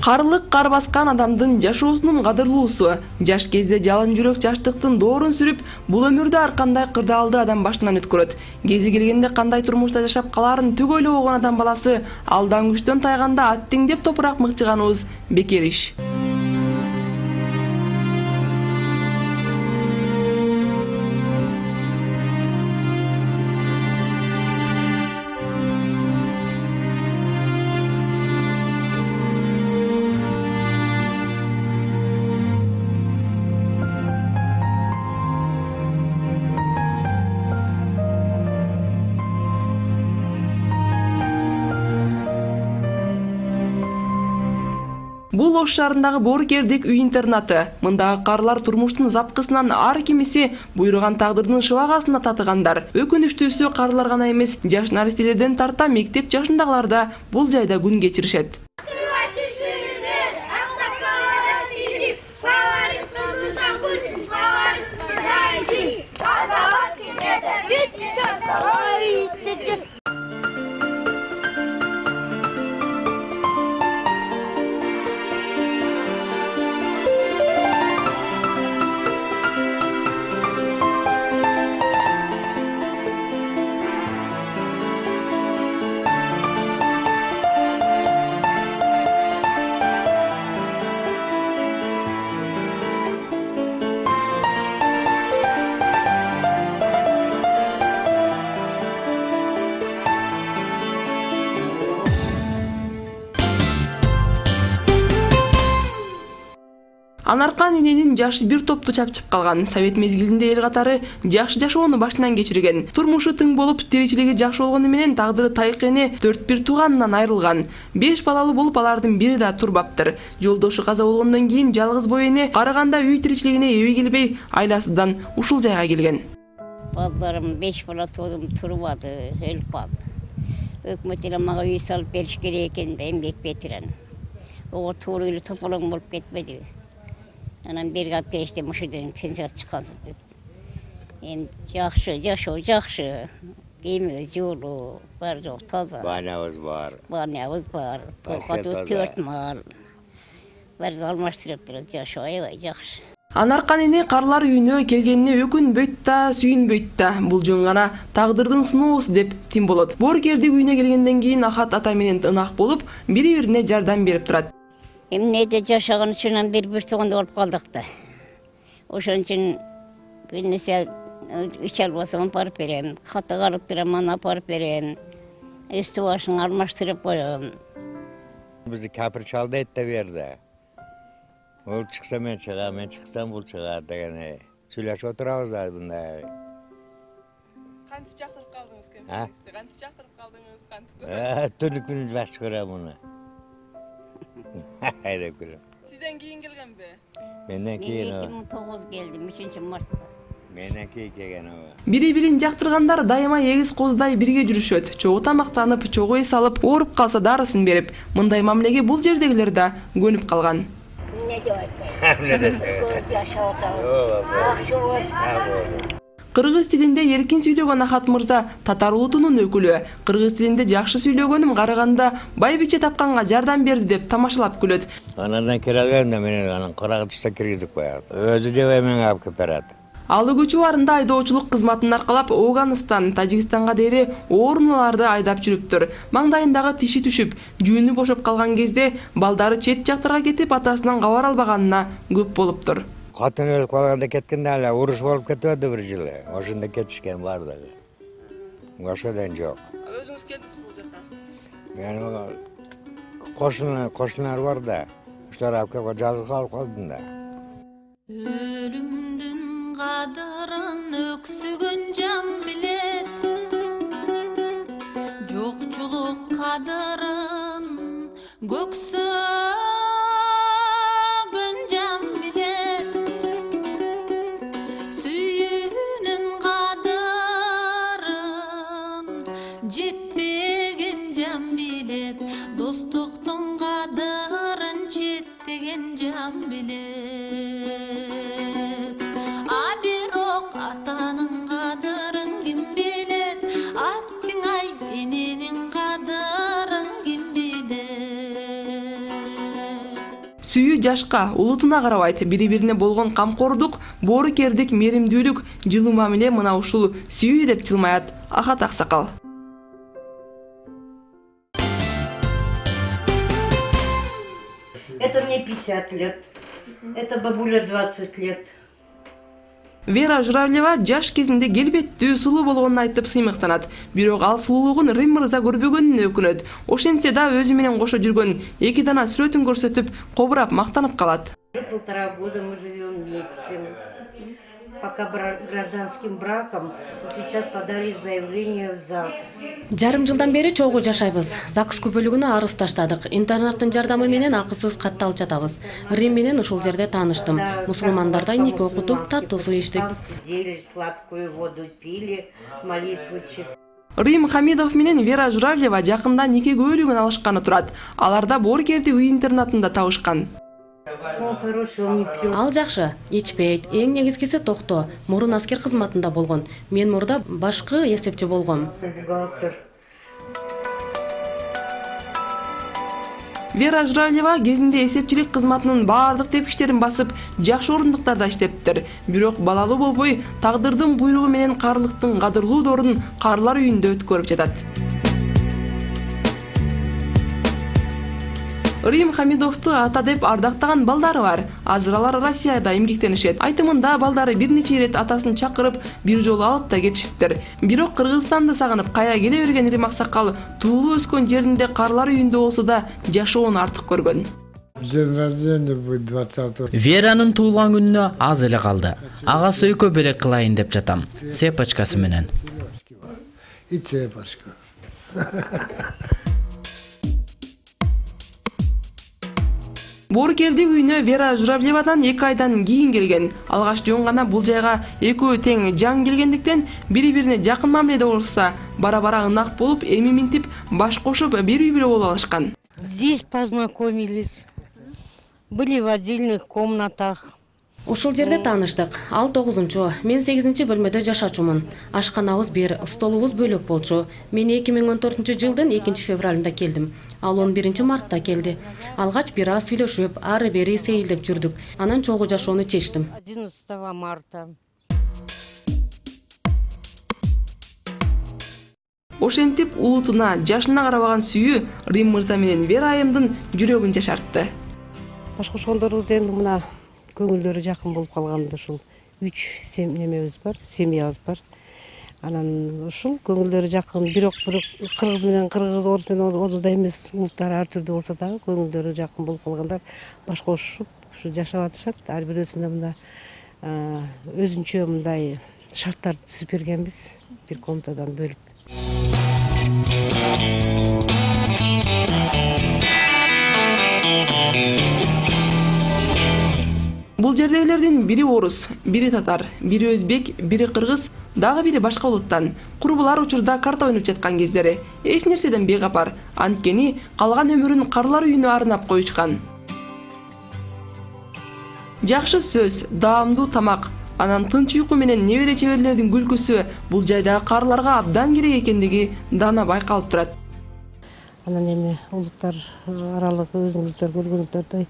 Карлык кар баскан адамдын жашоосунун кадырлуусу. Жаш кезде жалын жүрөк жаштыктын доорун сүрүп, бул өмүрдө ар кандай кырдаалды адам башынан өткөрөт. Кези келгенде кандай турмушта жашап калаарын түгө ойлобогон адам баласы алдан күчтөн тайганда аттиң деп топурак мыкчыганыбыз бекер иш. Бул Ош шаарындагы Боорукердик үй-интернаты. Мындагы карлар турмуштун запкысынан ар кимиси буйруган тагдырдын шыбагасына татыгандар. Өкүнүчтүүсү карлар гана эмес, жаш наристелерден тарта мектеп жашындагылар да бул жайда күн кечиришет. Анаркан иненин жашы бир топту чапчып калган. Совет мезгилинде эл катары жакшы жашоону башынан кечирген. Турмушу тың болуп, тиричилиги жакшы болгону менен тагдыры тайкыны 4-1 тууганынан айрылган. 5 балалуу болуп, алардын бири да турбаптыр. Жолдошу каза болгондон кийин жалгыз бой эне караганда үй тиричилигине эбей келбей, айласынан ушул жайга келген. Балдарым 5 бала туудум, турбады, өлүп калды. Өкмөт эле мага үй салып бериш керек экен да эмгек бетирен. Ого тууру эле тополоң болуп кетпеди. Анан бир кап кереште мушудан пенсияга чыккансыз деп. Эми жакшы, жашоо жакшы. Эми жолу бар жок таза. Банябыз бар. Банябыз бар. Торкотубуз 4 мал. Бир алмаштырып турат, жашоо аябай жакшы. Анаркан эне карлар үйүнө келгенине өкүнбөйт да, сүйүнбөйт да. Бул жөн гана тагдырдын сыноосу деп тим болот. Боорукердик үйүнө келгенден кийин Ахат ата менен ынак болуп, бири-бирине жардам берип турат. Эмнеде жашаган үчүн бир тууганда болуп калдык да. Ошон үчүн бир нерсе ич албасам апарып берем, ката калып турам, аны апарып берем. Эсти башын алмаштырып коем. Бизди капир чалды этте берди. Ол чыкса мен чыгам, мен чыксам бул чыгат деген сүйлөшүп отурабыз мындай. Кантип жактырып калдыңыз кем? Кантип жактырып калдыңыз, кантип? Түнүк күнү жакшы көрөм муну. Айдап көрөм. Сизден кийин келгенби? Менден кийин. 2009 келдим, 3-мартта. Менден кийин келген о. Бири-бирин жактыргандар дайыма эгиз коздай бирге жүрүшөт. Чогуу тамактанып, чогуу эс алып, ооруп калса дарысын берип, мындай мамилеге бул жердегилер да көнүп калган. Ne diyorsun? Кыргыз тилинде эркин сүйлөгөн Ахат мырза татар улутунун өкүлү. Кыргыз тилинде жакшы сүйлөгөнүм караганда байбиче тапканга жардам берди деп тамашалап күлөт. Анардан келгенде менен анын карагычта киргизип коет. Өзү жебей мен алып келип берет. Ал үгүчү барында айдоочулук кызматын аркалап Афганистан, Тажикстанга дейри орунларды айдап жүрүптүр. Маңдайындагы тиши түшүп, жүүнү бошоп калган кезде балдары чет жактарга кетип, атасынан кабар албаганына көп болуптур. Катын өлүп калганда кеткенде эле уруш болуп кетти бир жылы. Ошондо кетишкен бардыгы. Ошодон жок. Өзүңүз келдиңизби бул жака? Мен кошунар бар да. Ошолор алып келип жалгыз калып калдым да. Ölümdün qadırın öksügün can bilet, Jokçuluk qadırın göksügün can bilet, Süyünün qadırın jetpegen can bilet, Dostluktun qadırın jetpegen can bilet. Atanın qadırın kim bilet, attın ay eninin qadırın kim bilet. Сүйүү жашка, улутуна карабайт. Бири-бирине болгон камкордук, боорукердик, меримдүүлүк, жылуу мамиле мына ушул сүйүү деп жылмаят Ахат Аксакал. Это мне 50 лет, это бабуля 20 лет. Вера Журавлева жаш кезинде келбеттүү, сулуу болгонун айтып сыймыктанат. Бирок ал сулуулугун Рим мырза көрбөгөнүнө өкүнөт. Ошентсе да өзү менен кошо жүргөн 2 дана сүрөтүн көрсөтүп, кобурап мактанып калат. 1,5 года мы живем вместе. Пока гражданским браком, сейчас подали заявление в ЗАГС. Жарым жылдан бери чогуу жашайбыз. ЗАГС көпөлүгүнө арыз таштадык. Интернаттын жардамы менен акысыз кат алып жатабыз. Рим менен ушул жерде тааныштым. Мусулмандардай нике окутуп, таттуу суу ичтик. Сидели, сладкую воду пили, молитву читали. Рим Хамидов менен Вера Журавлева жакында нике көлүгүн алышканы турат. Аларда боорукерди үй интернатында табышкан. Он хороший, он не пьет. Ал жакшы, ичпейт. Эң негизгиси токто. Мурун аскер кызматында болгон. Мен мурда башкы эсепчи болгом. Бухгалтер. Вера Журавлева кезинде эсепчилик кызматынын баардык тепкичтерин басып, жакшы орундуктарда иштептир. Бирок балалуу болбой, тагдырдын буйругу менен карлыктын кадырлуу дорун карлар үйүндө өткөрүп жатат. Рим Хамидовду ата деп ардактаган балдары бар. Азыр алар Россияда эмгектенишет. Айтымында балдары бир нече ирет атасын чакырып, бир жолу алып да кетишиптир. Бирок Кыргызстанды сагынып кайра келе берген Рим Аксакал туулуу өскөн жеринде карлар үйүндө болсо да жашоону артык көргөн. День рождения будет 20-го. Веранын туулган күнүнө аз эле калды. Ага сөйкө белек кылайын деп жатам. Цепочкасы менен. И цепочка. Боорукердик үйүнө Вера Журавлевадан 2 айдан кийин келген. Алгаш жөн гана бул жайга экөө тең жан келгендиктен бири-бирине жакын мамиледе болушса, бара-бара ынак болуп, эми минтип, баш кошуп бир үй бүлө болуп алышкан. Здесь познакомились, были в отдельных комнатах. Ушул жерде тааныштык. Ал 9-чу, мен 8-чи бөлмөдө жашачумун. Ашканабыз бир, столубуз бөлөк болчу. Мен 2014-жылдын 2-февралында келдим. Ал 11-мартта келди. Алгач бир аз сүйлөшүп, ары-бери сейилдеп жүрдүк. Анан чогуу жашоону чечтим. 11 марта. Ошентип улутуна, жашына карабаган сүйүү Рим мырза менен Вера айымдын жүрөгүн жашартты. Баш кошкондорубуз энди мына көңүлдөрү жакын болуп калганда ушул 3 немебиз бар, семьябыз бар. Анан ушул көңүлдөрү жакын, бирок кыргыз менен кыргыз, орус менен орусда эмес, улуттар ар түрдүү болсо дагы көңүлдөрү жакын болуп калгандар баш кошуп ушу жашап атышат. Ар бирөөсүнө мына өзүнчө мындай шарттар түзүп бергенбиз, бир комнатадан бөлүп. Бул жердегилердин бири орус, бири татар, бири өзбек, бири кыргыз, дагы бири башка улуттан. Курбулар учурда карта ойноп жаткан кездери эч нерседен бейкапар. Анткени калган өмүрүн карлар үйүнө арнап коючкан. Жакшы сөз, даамдуу тамак, анан тынч уйку менен небере чеберлердин күлкүсү бул жайдагы карларга абдан керек экендиги дана байкалып турат. Анан эми улуттар аралыгы өзүңүздөр көргөнүңүздөрдөй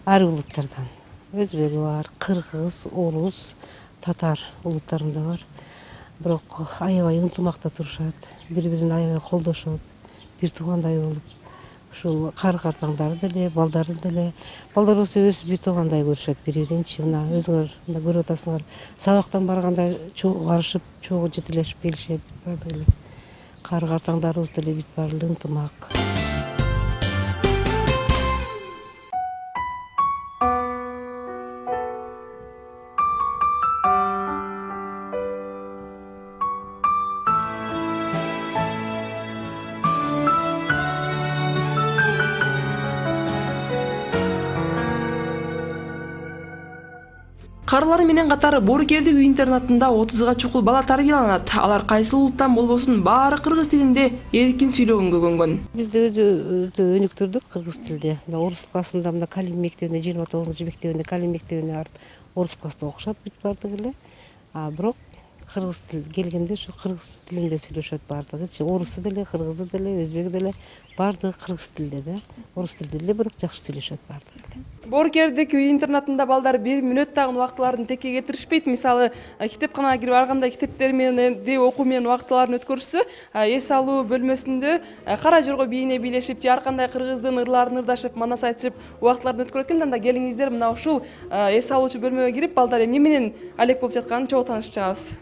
ар улуттардан. Өзбеги бар, кыргыз, орус, татар улуттарында бар. Бирок аябай ынтымакта турушат, бири-бирин аябай колдошот, бир туугандай болуп. Ушул кар-картаңдары деле, балдары деле. Балдар болсо өз бир туугандай көрүшөт бири-биринчи. Мына өзүңөр мында көрүп атасыңар. Сабактан барганда барышып, чогуу жетелешип келишет бардыгы эле. Кар-картаңдарыбыз деле бүт баары ынтымак. Карлары менен катары боорукердик үй интернатында 30га чукул бала тарбияланат. Алар кайсы улуттан болбосун баары кыргыз тилинде эркин сүйлөгөнгө көнгөн. Бизде өзү өнүктүрдүк кыргыз тилде. Орус классында мына Калин мектебине 29-мектебине Калин мектебине барып орус класста окушат бүт бардыгы эле. Бирок кыргыз тили келгенде ушу кыргыз тилинде сүйлөшөт баардыгы. Орусу деле, кыргызы деле, өзбеги деле баардыгы кыргыз тилинде да. Орус тилинде деле бирок жакшы сүйлөшөт баардыгы. Боорукердеги үй интернатында балдар 1 мүнөттөгү убактыларын текке кетиришпейт. Мисалы, китепканага кирип алганда китептер менен окуу менен убактыларын өткөрүшсө, эс алуу бөлмөсүндө кара жорго бийине бийлешип, же ар кандай кыргыздын ырларын ырдашып, манас айтышып убактыларын өткөрөт экен. Анда келиңиздер мына ушул эс алуучу бөлмөгө кирип, балдар эмне менен алек болуп жатканын чогуу таанышып чыгабыз.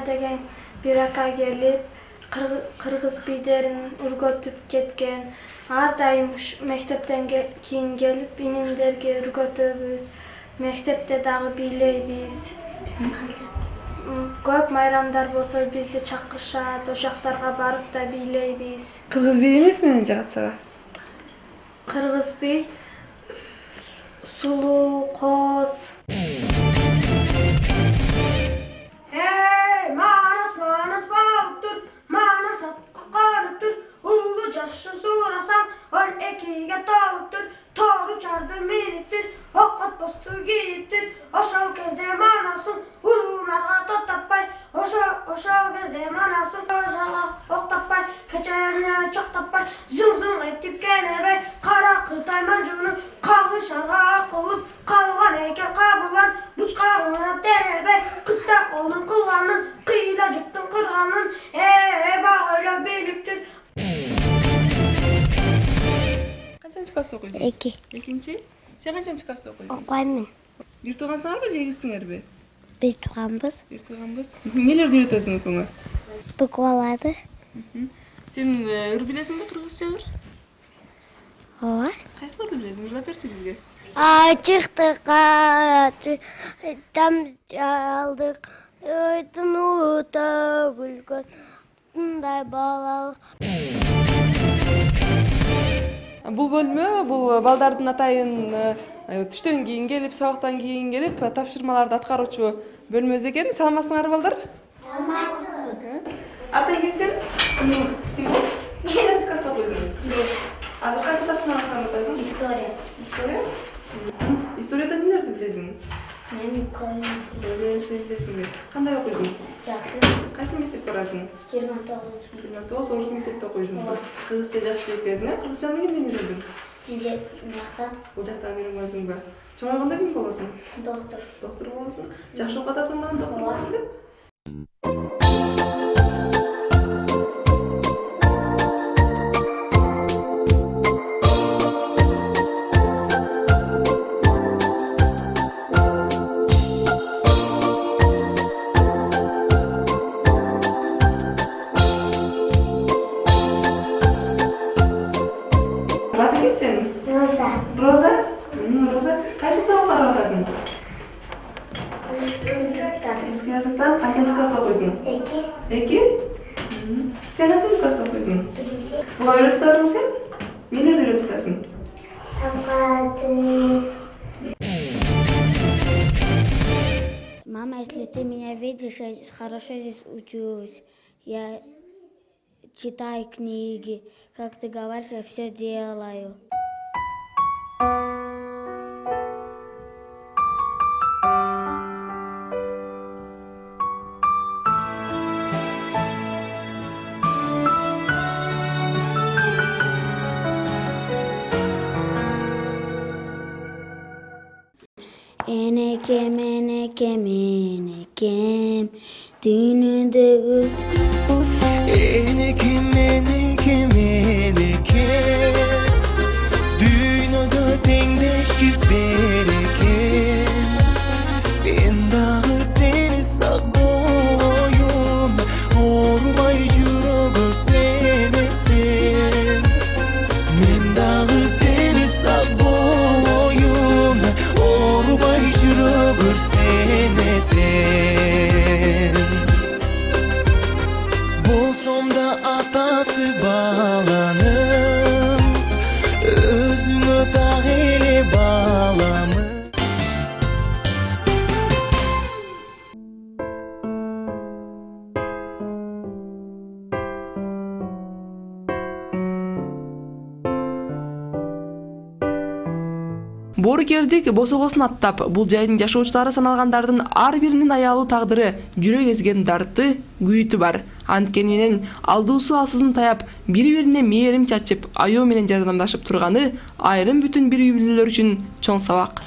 деген bir aka gelip Kırgız biderini ürgötüp ketken. Ар дайым мектептен кийин келип инимдерге ürgötöбүз. Мектепте дагы бийлейбиз. Көп майрамдар болсо бизди чакырышат, ошактарга барып да бийлейбиз. Кыргыз би эмес менен жагат сага? Кыргыз би сулуу, коз. Hey, manas balıp dur, manas atqa qanıp dur. Ulu caşı surasan, 12'ge dalıptır. Tor uçardı miniptir, okat postu giyiptir. Oşal kezde manasın, urunarga tot tapay. Oşal kezde manasın, oşala ok tapay. Keçerine çok tapay, zın zın etip genebey. Kara kırtay mancunu, kavuşarga kolup. Kalgan eken kabılan, buçkarına denebey. Kıtta kolun kullanın, kıyla cıktın kırganın. Bak öyle biliptir. Kaçıncı klasta okuyorsun? 2. İkinci. Sen kaçıncı klasta okuyorsun? Okuyorum. Bir tuğansın mı, jegizsiniz mi? Bir tuğanbız. Bir tuğanbız. Nelerdi öğretiyorsun okuma? Bukvalardı. Sen ır bilesin mi Kırgızca ır? Ova. Kaysilardı bilesin? Irlap berçi bizge. Çıktık ağacı, tam çaldık. Öydün uğda gülgün, bunday balalık. Бул бөлмө, бул балдардын атайын түштөн кийин келип, сабактан кийин келип, тапшырмаларды аткаруучу бөлмөбүз экен. Саламатсыңарбы балдар? Саламатсыз. Атаң ким сен? Тимур. Канча класста окуйсуң? Азыр кайсы тапшырманы атасың? История. История? Историяда эмнелерди билесиң? Мен Нерсе билесиңби? Кандай окуйсуң? Жакшы. Кайсы мектепте барасың? 29 орус мектепте окуйсуң. Кыргызча жакшы жеткезиң, кыргызчаны эмнеден үйрөндүң? Бул жактан үйрөнгөнсүңбү? Чоңойгондо ким болосуң? Доктор. Доктор болосуң. Жакшы окуп атасың менен доктор болом деп? Аты ким сенин? Роза. Роза? Роза, кайсы сабакка барып атасың? Русский языктан канчанчы класста окуйсуң? 2. Сен канчанчы класста окуйсуң? 1. Буга үйрөтүп атасың сен? Эмнелерди үйрөтүп атасың? Мама, если ты меня видишь, я хорошо здесь учусь. Я читаю книги. Как ты говоришь, я все делаю. ekem dünyadagı enekem dünyada tengdeş kız bereken ben dağı deniz ak boyun ormay jürogü senesen men dağı deniz ak boyun ormay jürogü senesen bolsomda atası bağlanım özüme dağile bağlamı. Боорукердик босогосун аттап, бул жайдын жашоочулары саналгандардын ар биринин аялуу тагдыры жүрөк эзген дарты, күйүтү бар. Анткени менен алдуусу алсызын таяп, бири-бирине мээрим чачып, аяоо менен жардамдашып турганы айрым бүтүн бир үй бүлөлөр үчүн чоң сабак.